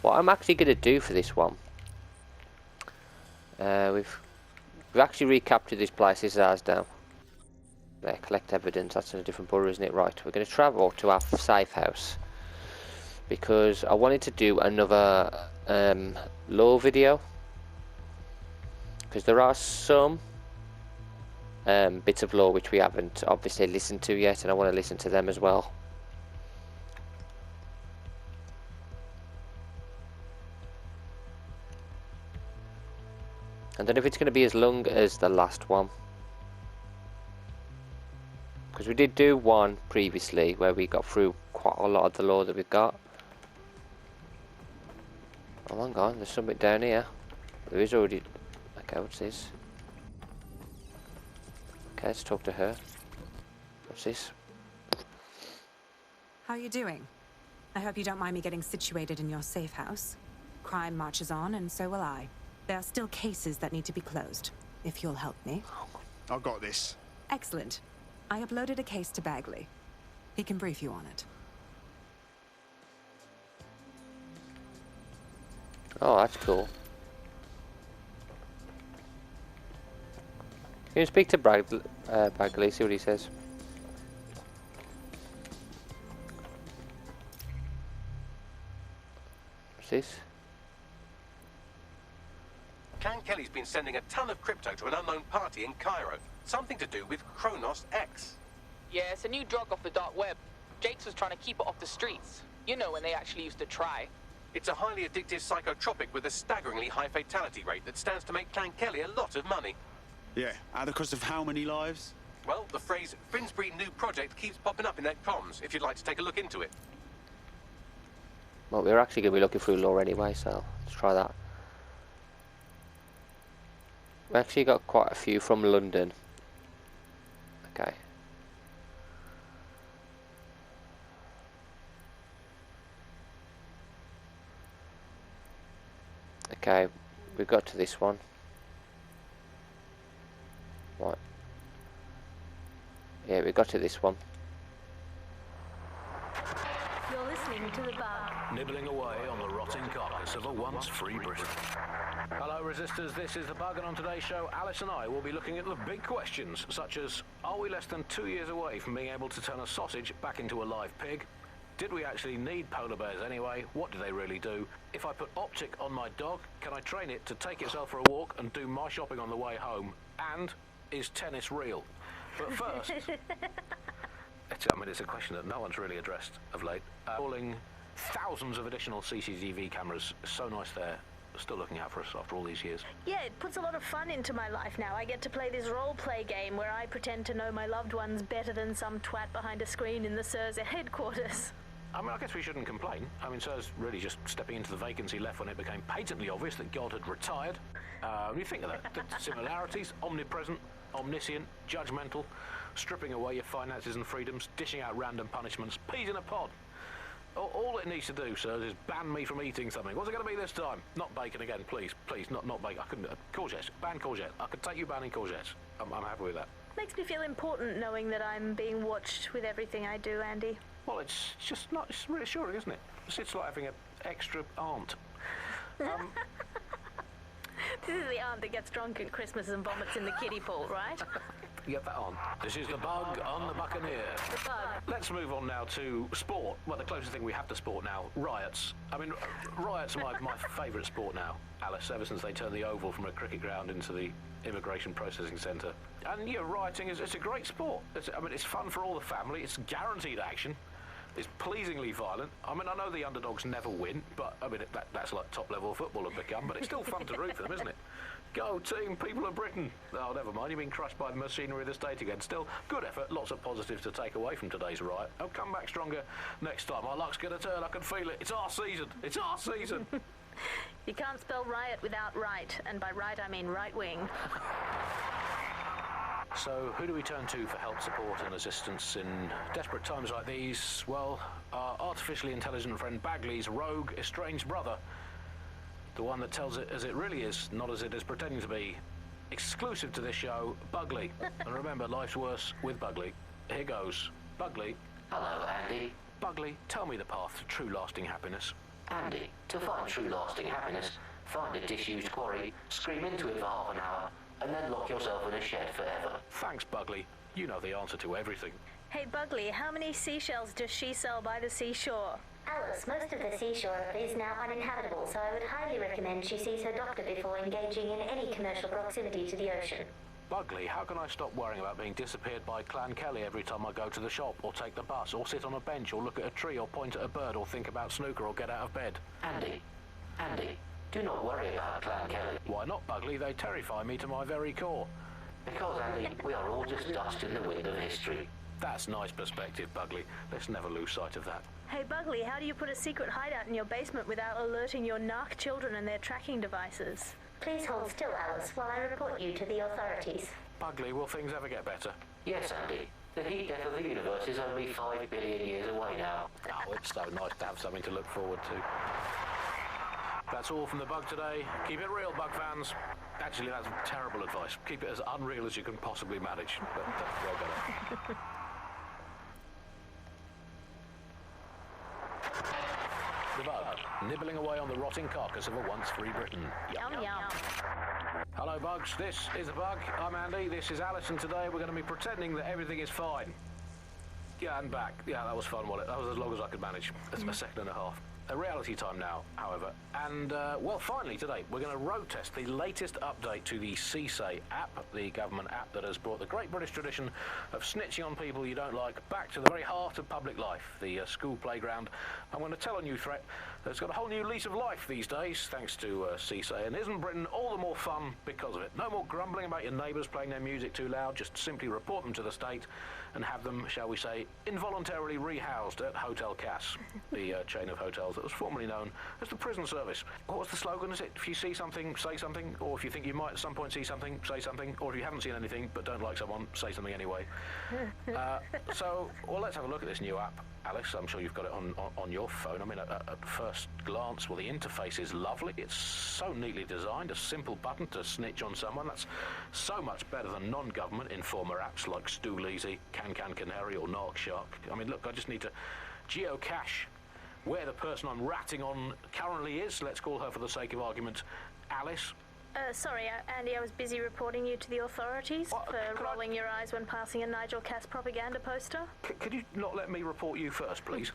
What I'm actually going to do for this one, we've actually recaptured this place. This is ours now. There, collect evidence. That's in a different borough, isn't it? Right, we're going to travel to our safe house because I wanted to do another law video, because there are some bits of law which we haven't obviously listened to yet, and I want to listen to them as well. I don't know if it's going to be as long as the last one, because we did do one previously where we got through quite a lot of the law that we've got. Oh, hang on, there's something down here. There is already... Okay, what's this? Okay, let's talk to her. What's this? How are you doing? I hope you don't mind me getting situated in your safe house. Crime marches on, and so will I. There are still cases that need to be closed, if you'll help me. I've got this. Excellent. I uploaded a case to Bagley. He can brief you on it. Oh, that's cool. Can you speak to Bagley, see what he says? What's this? Clan Kelly's been sending a ton of crypto to an unknown party in Cairo. Something to do with Kronos X. Yeah, it's a new drug off the dark web. Jakes was trying to keep it off the streets. You know, when they actually used to try. It's a highly addictive psychotropic with a staggeringly high fatality rate that stands to make Clan Kelly a lot of money. Yeah, at the cost of how many lives? Well, the phrase Finsbury New Project keeps popping up in their comms, if you'd like to take a look into it. Well, we're actually going to be looking through law anyway, so let's try that. We actually got quite a few from London. Okay. Okay, we got to this one. Right. Yeah, we got to this one. You're listening to The Bug. Nibbling away on the rotting carcass of a once free Britain. Hello resistors, this is The Bug, and on today's show Alice and I will be looking at the big questions such as, are we less than 2 years away from being able to turn a sausage back into a live pig? Did we actually need polar bears anyway? What do they really do? If I put Optic on my dog, can I train it to take itself for a walk and do my shopping on the way home? And is tennis real? But first, it's a question that no one's really addressed of late. Installing thousands of additional CCTV cameras. So nice they're still looking out for us after all these years. Yeah, it puts a lot of fun into my life now. I get to play this role-play game where I pretend to know my loved ones better than some twat behind a screen in the SIRS headquarters. I mean, I guess we shouldn't complain. I mean, SIRS really just stepping into the vacancy left when it became patently obvious that God had retired. When you think of that, the similarities, omnipresent, omniscient, judgmental, stripping away your finances and freedoms, dishing out random punishments, peas in a pod. All it needs to do, SIRS, is ban me from eating something. What's it going to be this time? Not bacon again, please. Please, not bacon. I couldn't. Courgettes. Ban courgette. I could take you banning courgettes. I'm happy with that. Makes me feel important knowing that I'm being watched with everything I do, Andy. Well, it's just not. It's reassuring, isn't it? It's like having an extra aunt. This is the aunt that gets drunk at Christmas and vomits in the kiddie pool, right? Get that on. This is The Bug on the Buccaneer. The Bug. Let's move on now to sport. Well, the closest thing we have to sport now, riots. I mean, riots are my favourite sport now, Alice, ever since they turned the Oval from a cricket ground into the Immigration Processing Centre. And, yeah, rioting it's a great sport. It's fun for all the family. It's guaranteed action. It's pleasingly violent. I mean, I know the underdogs never win, but, I mean, that's like top-level football have become, but it's still fun to root for them, isn't it? Go team, people of Britain. Oh, never mind, you've been crushed by the machinery of the state again. Still, good effort, lots of positives to take away from today's riot. I'll come back stronger next time. My luck's going to turn, I can feel it. It's our season. It's our season. You can't spell riot without right, and by right I mean right wing. So, who do we turn to for help, support and assistance in desperate times like these? Well, our artificially intelligent friend Bagley's rogue, estranged brother. The one that tells it as it really is, not as it is pretending to be. Exclusive to this show, Bugley. And remember, life's worse with Bugley. Here goes. Bugley. Hello, Andy. Bugley, tell me the path to true lasting happiness. Andy, to find true lasting happiness, find a disused quarry, scream into it for half an hour, and then lock yourself in a shed forever. Thanks, Bugley. You know the answer to everything. Hey, Bugley, how many seashells does she sell by the seashore? Alice, most of the seashore is now uninhabitable, so I would highly recommend she sees her doctor before engaging in any commercial proximity to the ocean. Bugley, how can I stop worrying about being disappeared by Clan Kelly every time I go to the shop, or take the bus, or sit on a bench, or look at a tree, or point at a bird, or think about snooker, or get out of bed? Andy, do not worry about Clan Kelly. Why not, Bugley? They terrify me to my very core. Because, Andy, we are all just dust in the wind of history. That's nice perspective, Bugley. Let's never lose sight of that. Hey, Bugley, how do you put a secret hideout in your basement without alerting your narc children and their tracking devices? Please hold still, Alice, while I report you to the authorities. Bugley, will things ever get better? Yes, Andy. The heat death of the universe is only 5 billion years away now. Oh, it's so nice to have something to look forward to. That's all from the Bug today. Keep it real, Bug fans. Actually, that's terrible advice. Keep it as unreal as you can possibly manage. But that's way better. The Bug, nibbling away on the rotting carcass of a once free Britain. Yum, yum. Hello, Bugs. This is The Bug. I'm Andy. This is Alice, and today we're going to be pretending that everything is fine. Yeah, and back. Yeah, that was fun, wasn't it? That was as long as I could manage. That's a second and a half. A reality time now, however. And, well, finally today, we're going to road test the latest update to the CSAY app, the government app that has brought the great British tradition of snitching on people you don't like back to the very heart of public life, the school playground. I'm going to tell a new threat that's got a whole new lease of life these days, thanks to CSAY, and isn't Britain all the more fun because of it? No more grumbling about your neighbours playing their music too loud, just simply report them to the state and have them, shall we say, involuntarily rehoused at Hotel Cass, the chain of hotels that was formerly known as the prison service. What was the slogan? Is it, if you see something, say something, or if you think you might at some point see something, say something, or if you haven't seen anything but don't like someone, say something anyway. So, well, let's have a look at this new app. Alice, I'm sure you've got it on your phone. I mean, at first glance, well, the interface is lovely. It's so neatly designed, a simple button to snitch on someone. That's so much better than non-government informer apps like Stool-Easy, Canary, or Narc Shark. I mean, look, I just need to geocache where the person I'm ratting on currently is. Let's call her, for the sake of argument, Alice. Sorry, Andy, I was busy reporting you to the authorities for rolling your eyes when passing a Nigel Cass propaganda poster. Could you not let me report you first, please?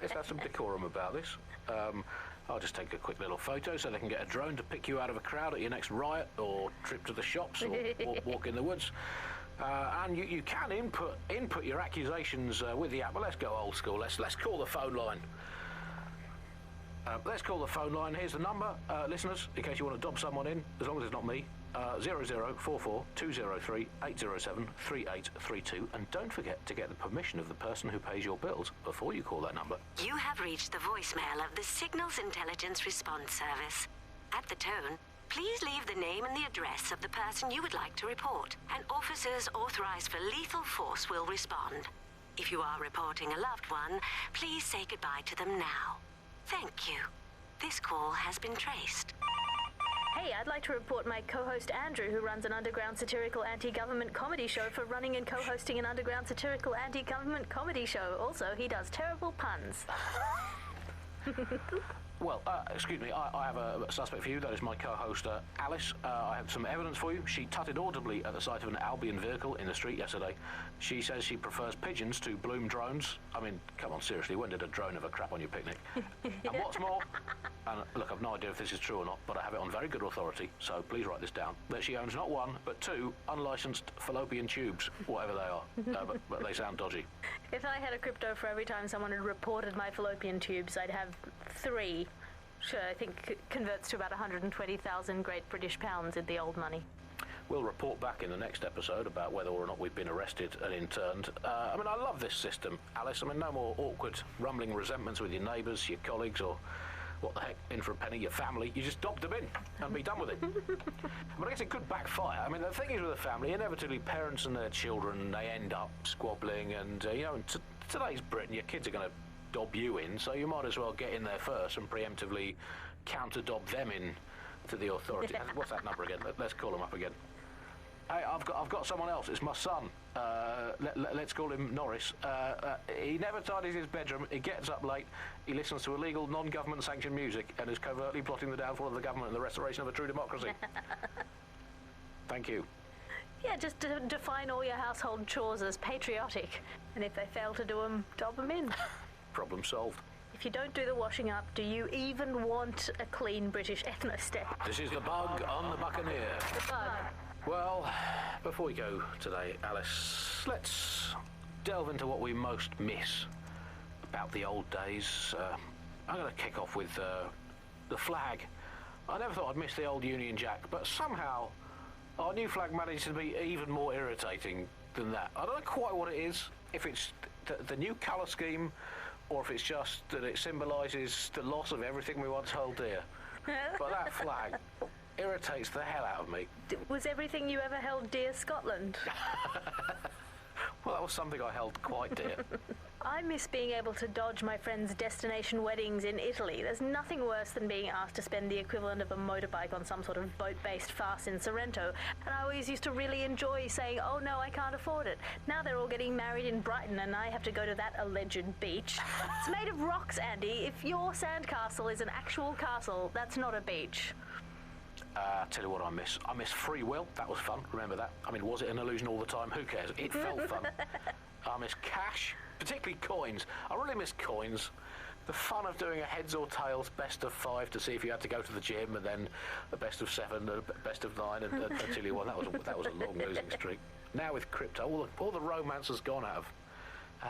Let's have some decorum about this. I'll just take a quick little photo so they can get a drone to pick you out of a crowd at your next riot or trip to the shops or walk in the woods. And you can input your accusations with the app. But let's go old school. Let's call the phone line. Let's call the phone line. Here's the number, listeners, in case you want to dob someone in, as long as it's not me. 0044 203 807 3832. And don't forget to get the permission of the person who pays your bills before you call that number. You have reached the voicemail of the Signals Intelligence Response Service. At the tone, please leave the name and the address of the person you would like to report, and officers authorized for lethal force will respond. If you are reporting a loved one, please say goodbye to them now. Thank you. This call has been traced. Hey, I'd like to report my co-host Andrew, who runs an underground satirical anti-government comedy show, for running and co-hosting an underground satirical anti-government comedy show. Also, he does terrible puns. Well, excuse me, I have a suspect for you. That is my co-host, Alice. I have some evidence for you. She tutted audibly at the sight of an Albion vehicle in the street yesterday. She says she prefers pigeons to Bloom drones. I mean, come on, seriously, when did a drone ever crap on your picnic? And what's more, and look, I've no idea if this is true or not, but I have it on very good authority, so please write this down, that she owns not one, but 2 unlicensed fallopian tubes, whatever they are. But they sound dodgy. If I had a crypto for every time someone had reported my fallopian tubes, I'd have 3. Sure, I think converts to about 120,000 Great British pounds in the old money. We'll report back in the next episode about whether or not we've been arrested and interned. I mean, I love this system, Alice. I mean, no more awkward, rumbling resentments with your neighbours, your colleagues, or what the heck, in for a penny, your family. You just dob them in and be done with it. But I guess it could backfire. I mean, the thing is with a family, inevitably parents and their children, they end up squabbling, and, you know, in today's Britain, your kids are going to dob you in, so you might as well get in there first and preemptively counter-dob them in to the authorities. What's that number again? Let's call them up again. Hey, I've got someone else. It's my son. Let's call him Norris. He never tidies his bedroom. He gets up late. He listens to illegal, non-government sanctioned music and is covertly plotting the downfall of the government and the restoration of a true democracy. Thank you. Yeah, just define all your household chores as patriotic. And if they fail to do them, dob them in. Problem solved. If you don't do the washing up, do you even want a clean British ethno-state? This is the Bug on the Buccaneer. The Bug. Well, before we go today, Alice, let's delve into what we most miss about the old days. I'm going to kick off with the flag. I never thought I'd miss the old Union Jack, but somehow our new flag managed to be even more irritating than that. I don't know quite what it is, if it's the new colour scheme, or if it's just that it symbolises the loss of everything we once held dear. But that flag irritates the hell out of me. Was everything you ever held dear Scotland? Well, that was something I held quite dear. I miss being able to dodge my friends' destination weddings in Italy. There's nothing worse than being asked to spend the equivalent of a motorbike on some sort of boat-based farce in Sorrento. And I always used to really enjoy saying, oh no, I can't afford it. Now they're all getting married in Brighton and I have to go to that alleged beach. It's made of rocks, Andy. If your sandcastle is an actual castle, that's not a beach. Tell you what I miss. I miss free will. That was fun. Remember that? I mean, was it an illusion all the time? Who cares? It felt fun. I miss cash, particularly coins. I really miss coins. The fun of doing a heads or tails best of 5 to see if you had to go to the gym, and then a best of 7, a best of 9, and until you won. That was a long losing streak. Now with crypto, all the romance has gone out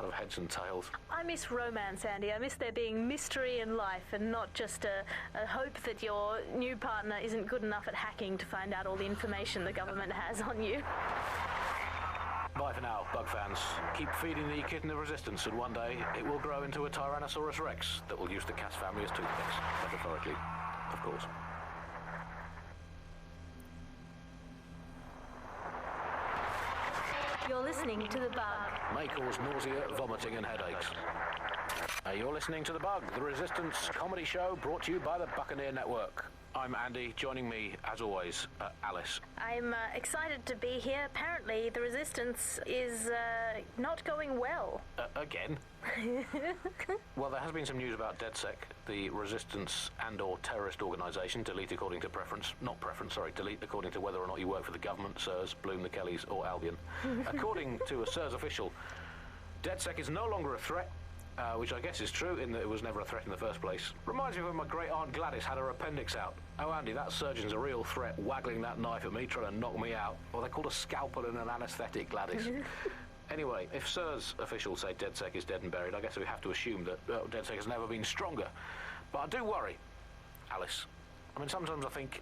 of heads and tails. I miss romance, Andy. I miss there being mystery in life and not just a hope that your new partner isn't good enough at hacking to find out all the information the government has on you. Bye for now, Bug fans. Keep feeding the kitten of resistance, and one day it will grow into a Tyrannosaurus Rex that will use the Cass family as toothpicks. Metaphorically, of course. You're listening to The Bug. May cause nausea, vomiting and headaches. You're listening to The Bug, the Resistance comedy show brought to you by the Buccaneer Network. I'm Andy, joining me, as always, Alice. I'm excited to be here. Apparently, the Resistance is not going well. Again? Well, there has been some news about DedSec, the Resistance and/or terrorist organisation, delete according to preference. Not preference, sorry, delete according to whether or not you work for the government, SIRS, Bloom, the Kellys or Albion. According to a SIRS official, DedSec is no longer a threat. Which I guess is true, in that it was never a threat in the first place. Reminds me of when my great-aunt Gladys had her appendix out. Oh, Andy, that surgeon's a real threat, waggling that knife at me, trying to knock me out. Well, they're called a scalpel and an anaesthetic, Gladys. Anyway, if SIRS officials say DedSec is dead and buried, I guess we have to assume that DedSec has never been stronger. But I do worry, Alice. I mean, sometimes I think,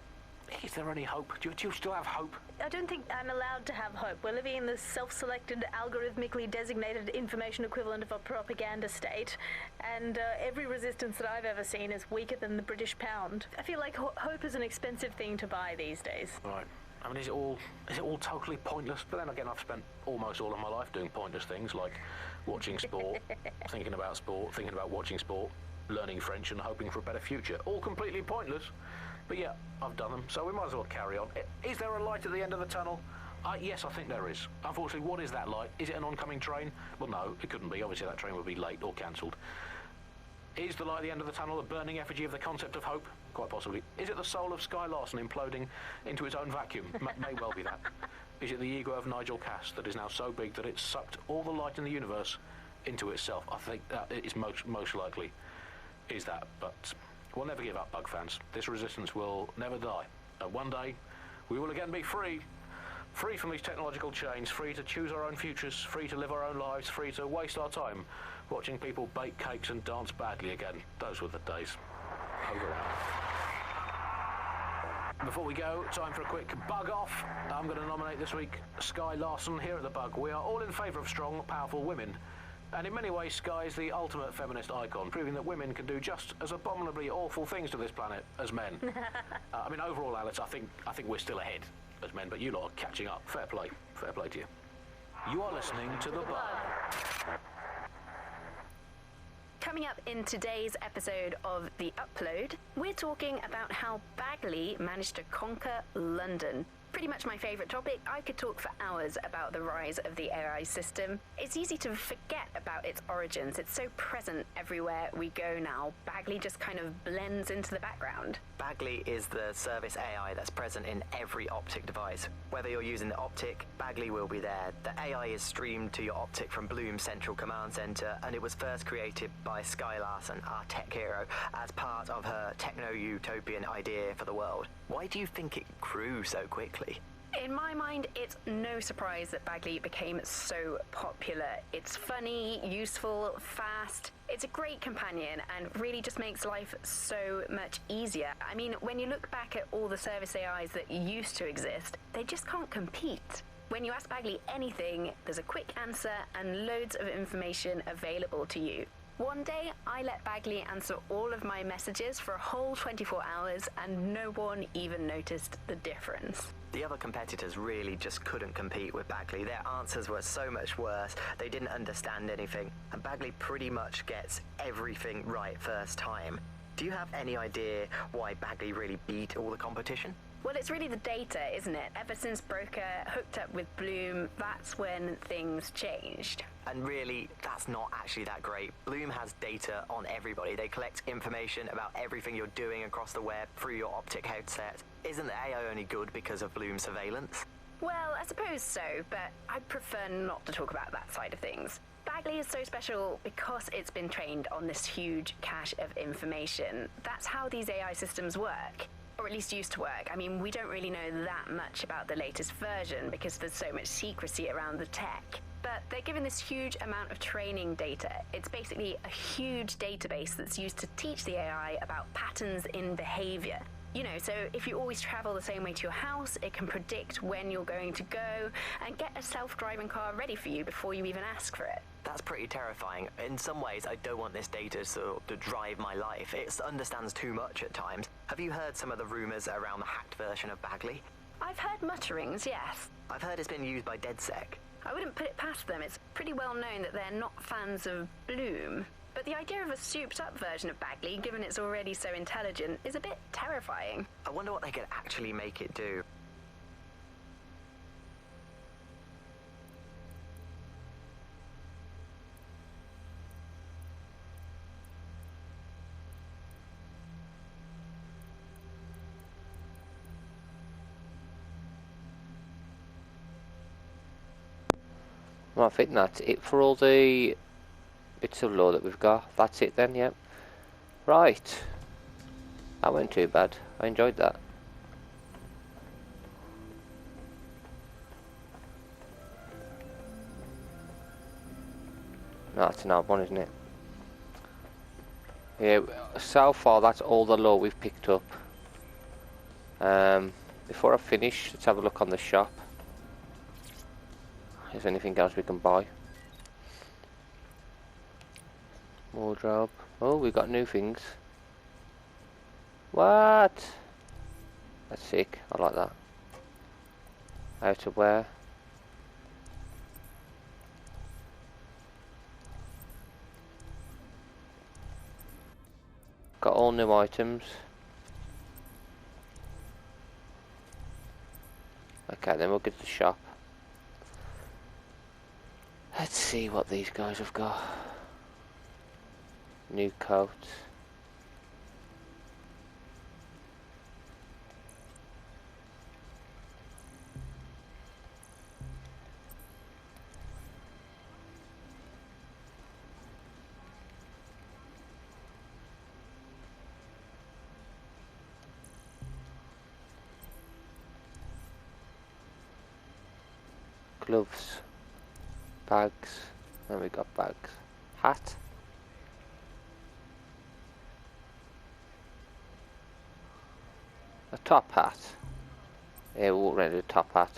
is there any hope? Do you still have hope? I don't think I'm allowed to have hope. We're living in this self-selected, algorithmically designated information equivalent of a propaganda state, and every resistance that I've ever seen is weaker than the British pound. I feel like hope is an expensive thing to buy these days. Right. I mean, is it all totally pointless? But then again, I've spent almost all of my life doing pointless things like watching sport, thinking about watching sport, learning French and hoping for a better future. All completely pointless. But yeah, I've done them, so we might as well carry on. Is there a light at the end of the tunnel? Yes, I think there is. Unfortunately, what is that light? Is it an oncoming train? Well, no, it couldn't be. Obviously, that train would be late or cancelled. Is the light at the end of the tunnel a burning effigy of the concept of hope? Quite possibly. Is it the soul of Sky Larson imploding into its own vacuum? May well be that. Is it the ego of Nigel Cass that is now so big that it's sucked all the light in the universe into itself? I think that is most likely is that, but we'll never give up, Bug fans. This resistance will never die. And one day, we will again be free. Free from these technological chains, free to choose our own futures, free to live our own lives, free to waste our time watching people bake cakes and dance badly again. Those were the days. Over and out. Before we go, time for a quick bug off. I'm going to nominate this week Sky Larson here at the Bug. We are all in favour of strong, powerful women. And in many ways, Sky is the ultimate feminist icon, proving that women can do just as abominably awful things to this planet as men. I mean, overall, Alice, I think we're still ahead as men, but you lot are catching up. Fair play to you. You are listening to The Bug. Coming up in today's episode of The Upload, we're talking about how Bagley managed to conquer London. Pretty much my favourite topic. I could talk for hours about the rise of the AI system. It's easy to forget about its origins. It's so present everywhere we go now. Bagley just kind of blends into the background. Bagley is the service AI that's present in every Optic device. Whether you're using the Optic, Bagley will be there. The AI is streamed to your Optic from Bloom's central command center, and it was first created by Sky Larson, our tech hero, as part of her techno-utopian idea for the world. Why do you think it grew so quickly? In my mind, it's no surprise that Bagley became so popular. It's funny, useful, fast. It's a great companion and really just makes life so much easier. I mean, when you look back at all the service AIs that used to exist, they just can't compete. When you ask Bagley anything, there's a quick answer and loads of information available to you. One day, I let Bagley answer all of my messages for a whole 24 hours and no one even noticed the difference. The other competitors really just couldn't compete with Bagley. Their answers were so much worse, they didn't understand anything, and Bagley pretty much gets everything right first time. Do you have any idea why Bagley really beat all the competition? Well, it's really the data, isn't it? Ever since Broker hooked up with Bloom, that's when things changed. And really, that's not actually that great. Bloom has data on everybody. They collect information about everything you're doing across the web through your Optic headset. Isn't the AI only good because of Bloom's surveillance? Well, I suppose so, but I'd prefer not to talk about that side of things. Bagley is so special because it's been trained on this huge cache of information. That's how these AI systems work. Or at least used to work. I mean, we don't really know that much about the latest version because there's so much secrecy around the tech. But they're given this huge amount of training data. It's basically a huge database that's used to teach the AI about patterns in behavior. You know, so if you always travel the same way to your house, it can predict when you're going to go and get a self-driving car ready for you before you even ask for it. That's pretty terrifying. In some ways, I don't want this data to drive my life. It understands too much at times. Have you heard some of the rumors around the hacked version of Bagley? I've heard mutterings, yes. I've heard it's been used by DedSec. I wouldn't put it past them. It's pretty well known that they're not fans of Bloom. But the idea of a souped-up version of Bagley, given it's already so intelligent, is a bit terrifying. I wonder what they could actually make it do. Well, I think that's it for all the bits of lore that we've got. That's it then, yep. Right. That wasn't too bad. I enjoyed that. No, that's an odd one, isn't it? Yeah, so far that's all the lore we've picked up. Before I finish, let's have a look on the shop. Is there anything else we can buy? Wardrobe. Oh, we got new things. What? That's sick. I like that. Outerwear. Got all new items. Okay, then we'll get to the shop. Let's see what these guys have got. New coat. Gloves. Bags. And we got bags. Hat. A top hat. Yeah, we'll rent a top hat.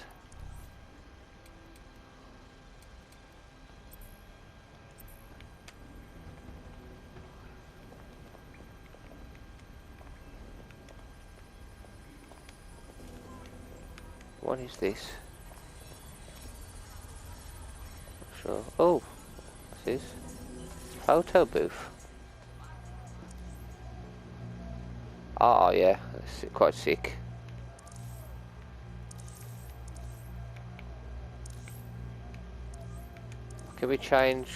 What is this? Not sure. Oh, what's this? Photo booth. Oh yeah, that's quite sick. Can we change?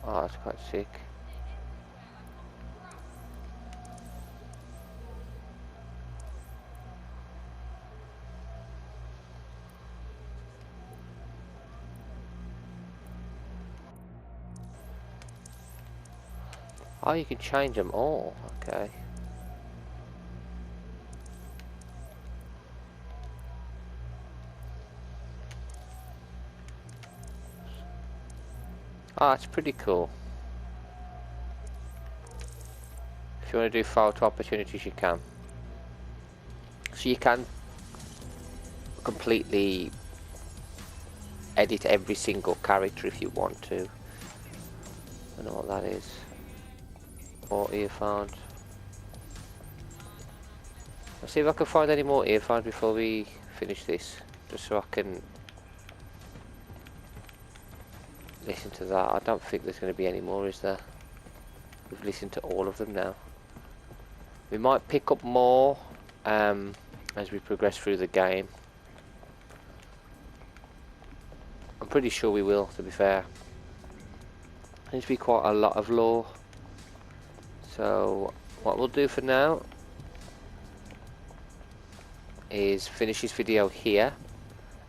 Oh, that's quite sick. Oh, you can change them all. Okay. Ah, it's pretty cool. If you want to do photo opportunities, you can. So you can completely edit every single character if you want to. I don't know what that is. More earphones. Let's see if I can find any more earphones before we finish this, just so I can listen to that. I don't think there's going to be any more, is there? We've listened to all of them now. We might pick up more as we progress through the game. I'm pretty sure we will, to be fair. Seems to be quite a lot of lore. So what we'll do for now is finish this video here,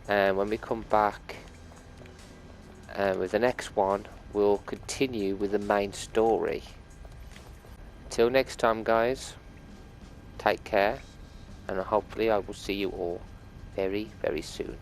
and when we come back with the next one, we'll continue with the main story. Till next time, guys, take care, and hopefully I will see you all very, very soon.